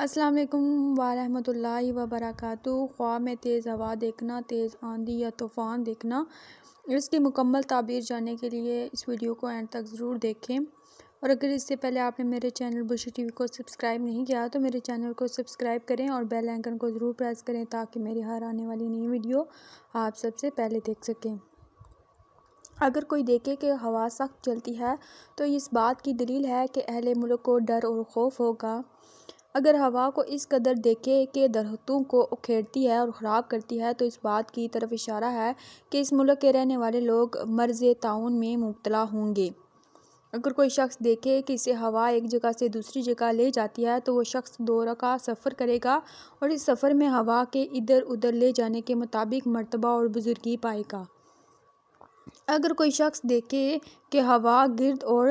السلام علیکم ورحمۃ اللہ وبرکاتہ۔ خواب میں تیز ہوا دیکھنا، تیز آندھی یا طوفان دیکھنا، اس کی مکمل تعبیر جاننے کے لیے اس ویڈیو کو اینڈ تک ضرور دیکھیں۔ اور اگر اس سے پہلے آپ نے میرے چینل بشری ٹی وی کو سبسکرائب نہیں کیا تو میرے چینل کو سبسکرائب کریں اور بیل آئیکن کو ضرور پریس کریں تاکہ میری ہر آنے والی نئی ویڈیو آپ سب سے پہلے دیکھ سکیں۔ اگر کوئی دیکھے کہ ہوا سخت چلتی ہے تو اس بات کی دلیل ہے کہ اہل ملک کو ڈر اور خوف ہوگا۔ اگر ہوا کو اس قدر دیکھے کہ درختوں کو اکھیڑتی ہے اور خراب کرتی ہے تو اس بات کی طرف اشارہ ہے کہ اس ملک کے رہنے والے لوگ مرض طاعون میں مبتلا ہوں گے۔ اگر کوئی شخص دیکھے کہ اسے ہوا ایک جگہ سے دوسری جگہ لے جاتی ہے تو وہ شخص 2 کا سفر کرے گا اور اس سفر میں ہوا کے ادھر ادھر لے جانے کے مطابق مرتبہ اور بزرگی پائے گا۔ اگر کوئی شخص دیکھے کہ ہوا گرد اور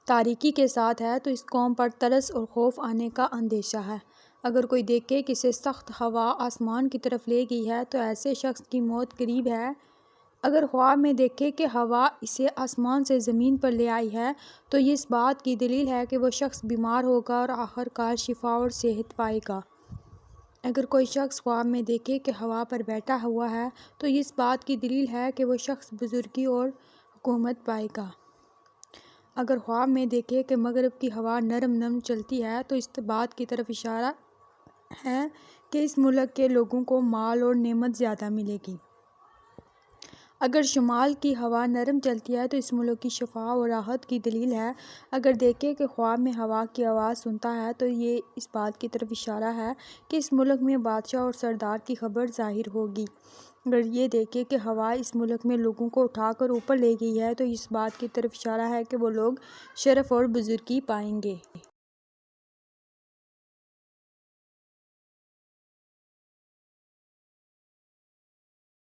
تاریکی کے ساتھ ہے تو اس قوم پر ترس اور خوف آنے کا اندیشہ ہے۔ اگر کوئی دیکھے کہ اسے سخت ہوا آسمان کی طرف لے گئی ہے تو ایسے شخص کی موت قریب ہے۔ اگر خواب میں دیکھے کہ ہوا اسے آسمان سے زمین پر لے آئی ہے تو یہ اس بات کی دلیل ہے کہ وہ شخص بیمار ہوگا اور آخر کار شفا اور صحت پائے گا۔ اگر کوئی شخص خواب میں دیکھے کہ ہوا پر بیٹھا ہوا ہے تو یہ اس بات کی دلیل ہے کہ وہ شخص بزرگی اور حکومت پائے گا۔ اگر خواب میں دیکھے کہ مغرب کی ہوا نرم نرم چلتی ہے تو اس بات کی طرف اشارہ ہے کہ اس ملک کے لوگوں کو مال اور نعمت زیادہ ملے گی۔ اگر شمال کی ہوا نرم چلتی ہے تو اس ملک کی شفا اور راحت کی دلیل ہے۔ اگر دیکھے کہ خواب میں ہوا کی آواز سنتا ہے تو یہ اس بات کی طرف اشارہ ہے کہ اس ملک میں بادشاہ اور سردار کی خبر ظاہر ہوگی۔ اگر یہ دیکھے کہ ہوا اس ملک میں لوگوں کو اٹھا کر اوپر لے گئی ہے تو اس بات کی طرف اشارہ ہے کہ وہ لوگ شرف اور بزرگی پائیں گے۔